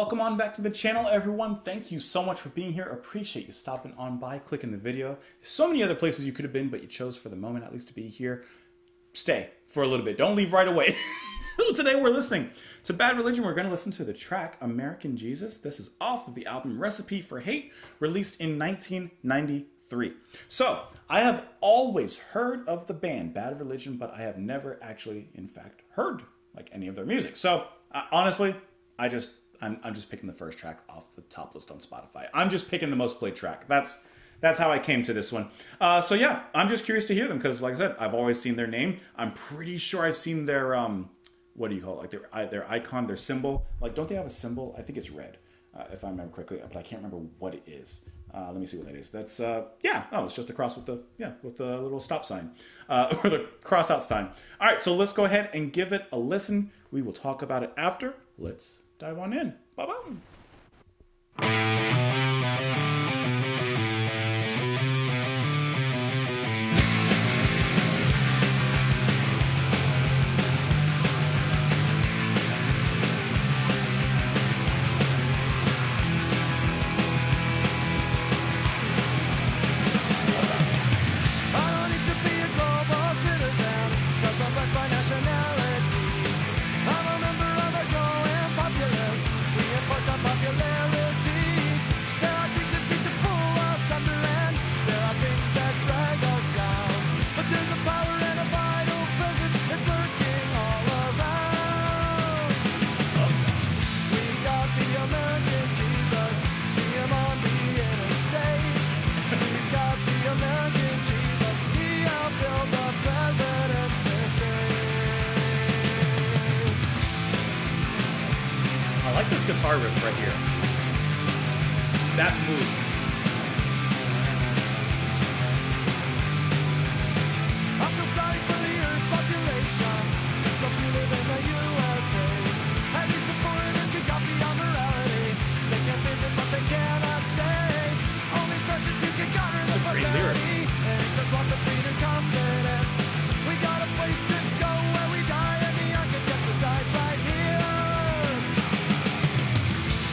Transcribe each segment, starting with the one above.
welcome on back to the channel, everyone. Thank you so much for being here. Appreciate you stopping on by, clicking the video. There's so many other places you could have been, but you chose for the moment at least to be here. Stay for a little bit. Don't leave right away. Today we're listening to Bad Religion. We're going to listen to the track American Jesus. This is off of the album Recipe for Hate, released in 1993. So, I have always heard of the band Bad Religion, but I have never actually, in fact, heard like any of their music. So, honestly, I'm just picking the first track off the top list on Spotify. I'm just picking the most played track. That's how I came to this one. So yeah, I'm just curious to hear them because, like I said, I've always seen their name. I'm pretty sure I've seen their what do you call it? Like their icon, their symbol. Like, don't they have a symbol? I think it's red, if I remember correctly, but I can't remember what it is. Let me see what that is. That's yeah. Oh, it's just a cross with the little stop sign or the cross out sign. All right, so let's go ahead and give it a listen. We will talk about it after. Let's dive on in. Bye-bye. I like this guitar riff right here. That moves. I feel sorry for the Earth's population. Just some you live in the USA. At least the foreigners can copy our morality. They can visit, but they cannot stay. Only precious few can garner the prosperity. And it's just what the freedom and confidence. We got a place to go where we die, and the architect resides right here.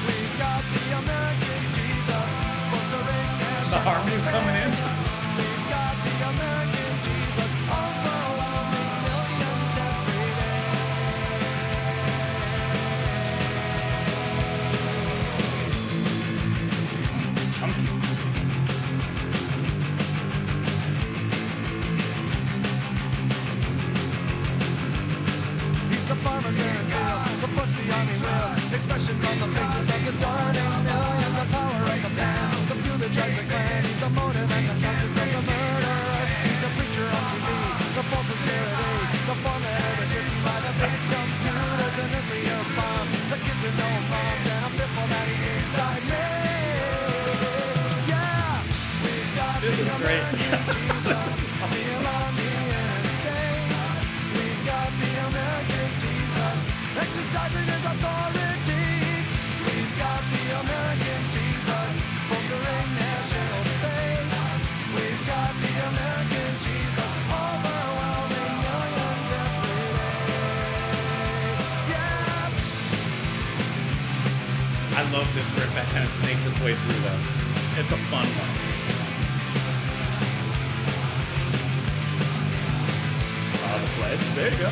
We've got the American Jesus, fostering The harmony's coming in. We've got the American Jesus, overwhelming millions every day. Chunky. He's the farmer clearing fields, the pussy on his rails, expressions on the faces of the starting millions, the power of the plan, the fuel that drives the clan. He's the motive and the conscience of the murder. He's a preacher on TV, the false sincerity, the formula that's written by the big computers and nuclear bombs, the kids with no moms, and I'm fearful that he's inside me. Yeah, we've got This the is great. American Jesus, see him on the interstate. We've got the American Jesus, exercising his authority. We've got the American Jesus, bolstering national faith. We've got the American Jesus, overwhelming millions every day. Yeah. I love this riff that kind of snakes its way through though. It's a fun one. The pledge. There you go.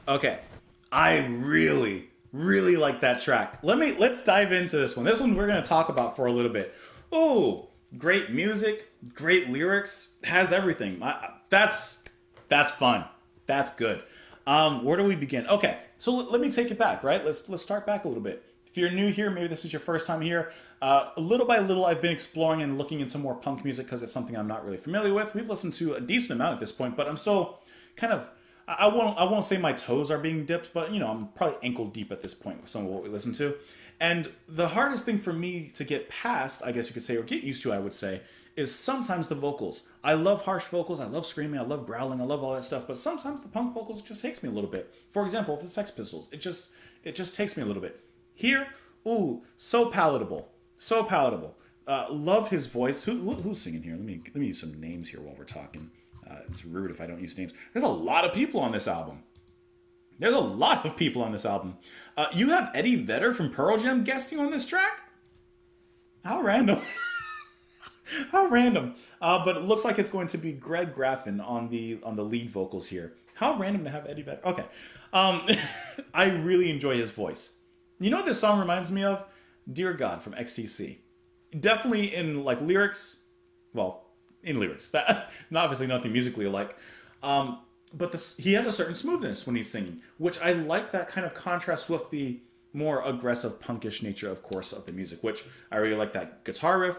Okay, I really like that track. Let's dive into this one. This one we're gonna talk about for a little bit. Oh, great music, great lyrics, has everything. That's fun. That's good. Where do we begin? Okay, so let me take it back. Right, let's start back a little bit. If you're new here, maybe this is your first time here. Little by little, I've been exploring and looking into more punk music because it's something I'm not really familiar with. We've listened to a decent amount at this point, but I'm still kind of. I won't say my toes are being dipped, but you know, I'm probably ankle deep at this point with some of what we listen to. And the hardest thing for me to get past, I guess you could say, or get used to, I would say, is sometimes the vocals. I love harsh vocals, I love screaming, I love growling, I love all that stuff, but sometimes the punk vocals just takes me a little bit. For example, with the Sex Pistols, it just takes me a little bit. Here, ooh, so palatable. So palatable. Loved his voice. Who's singing here? Let me use some names here while we're talking. It's rude if I don't use names. There's a lot of people on this album. There's a lot of people on this album. You have Eddie Vedder from Pearl Jam guesting on this track? How random. How random. But it looks like it's going to be Greg Graffin on the lead vocals here. How random to have Eddie Vedder. Okay. I really enjoy his voice. You know what this song reminds me of? Dear God from XTC. Definitely in like lyrics. Well, in lyrics. That obviously nothing musically alike. But he has a certain smoothness when he's singing, which I like that kind of contrast with the more aggressive, punkish nature, of course, of the music, which I really like that guitar riff.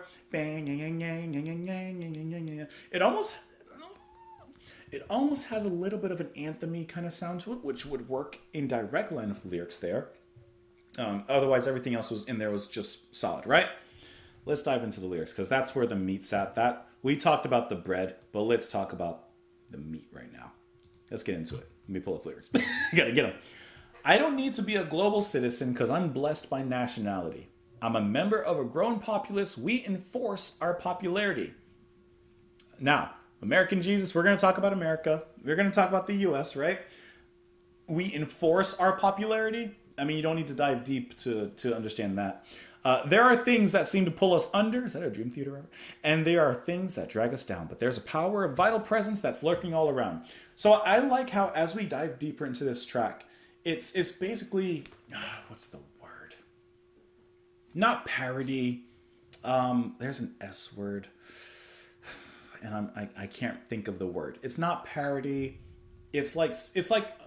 It almost has a little bit of an anthem-y kind of sound to it, which would work in direct line of the lyrics there. Otherwise, everything else was in there was just solid, right? Let's dive into the lyrics, because that's where the meat's at. We talked about the bread, but let's talk about the meat right now. Let's get into it. Let me pull up lyrics. Gotta get them. I don't need to be a global citizen because I'm blessed by nationality. I'm a member of a growing populace. We enforce our popularity. Now, American Jesus, we're going to talk about America. We're going to talk about the U.S., right? We enforce our popularity. I mean, you don't need to dive deep to understand that. There are things that seem to pull us under. Is that a Dream Theater? And there are things that drag us down. But there's a power, a vital presence that's lurking all around. So I like how as we dive deeper into this track, it's basically, what's the word? Not parody. There's an S word. And I can't think of the word. It's not parody. It's like,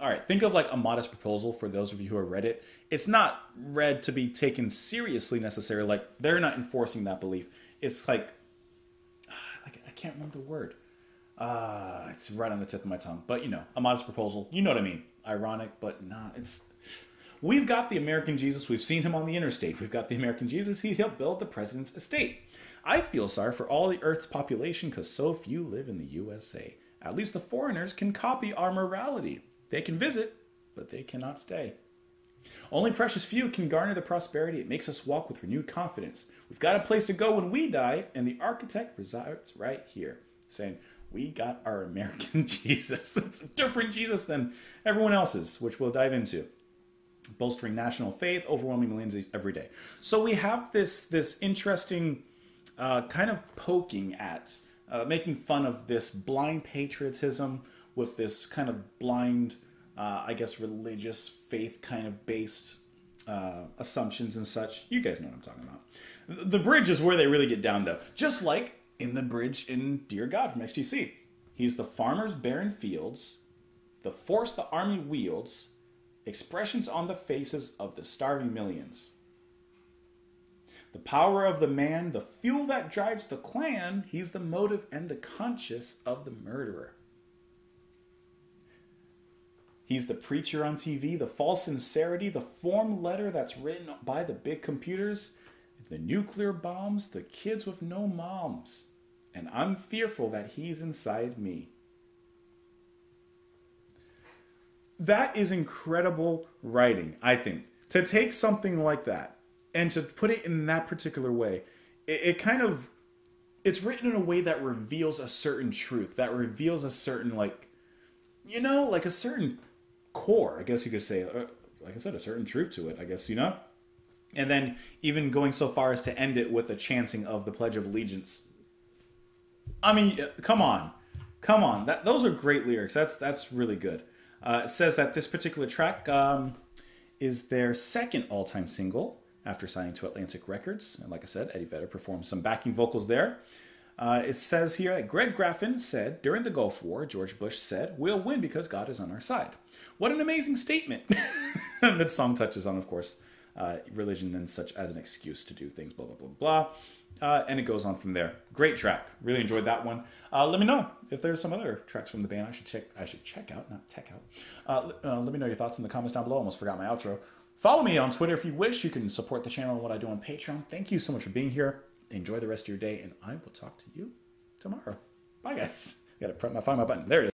all right, think of like A Modest Proposal for those of you who have read it. It's not read to be taken seriously necessarily. Like, they're not enforcing that belief. It's like I can't remember the word. It's right on the tip of my tongue. But, you know, A Modest Proposal. You know what I mean. Ironic, but nah, we've got the American Jesus. We've seen him on the interstate. We've got the American Jesus. He helped build the president's estate. I feel sorry for all the Earth's population because so few live in the USA. At least the foreigners can copy our morality. They can visit, but they cannot stay. Only precious few can garner the prosperity. It makes us walk with renewed confidence. We've got a place to go when we die, and the architect resides right here, saying, we got our American Jesus. It's a different Jesus than everyone else's, which we'll dive into. Bolstering national faith, overwhelming millions every day. So we have this interesting kind of poking at, making fun of this blind patriotism with this kind of blind, I guess, religious faith kind of based assumptions and such. You guys know what I'm talking about. The bridge is where they really get down, though. Just like in the bridge in Dear God from XTC. He's the farmer's barren fields, the force the army wields, expressions on the faces of the starving millions. The power of the man, the fuel that drives the clan, he's the motive and the conscience of the murderer. He's the preacher on TV, the false sincerity, the form letter that's written by the big computers, the nuclear bombs, the kids with no moms. And I'm fearful that he's inside me. That is incredible writing, I think. To take something like that and to put it in that particular way, it's written in a way that reveals a certain truth, that reveals a certain, like a certain core, I guess you could say. Like I said, a certain truth to it, I guess, And then even going so far as to end it with a chanting of the Pledge of Allegiance. I mean, come on. Those are great lyrics. That's really good. It says that this particular track is their second all-time single after signing to Atlantic Records. And like I said, Eddie Vedder performed some backing vocals there. It says here that Greg Graffin said, during the Gulf War, George Bush said, we'll win because God is on our side. What an amazing statement. And that song touches on, of course, religion and such as an excuse to do things, blah, blah, blah, blah. And it goes on from there. Great track. Really enjoyed that one. Let me know if there's some other tracks from the band I should check out, not tech out. Let me know your thoughts in the comments down below. Almost forgot my outro. Follow me on Twitter if you wish. You can support the channel and what I do on Patreon. Thank you so much for being here. Enjoy the rest of your day, and I will talk to you tomorrow. Bye, guys. Gotta find my button. There it is.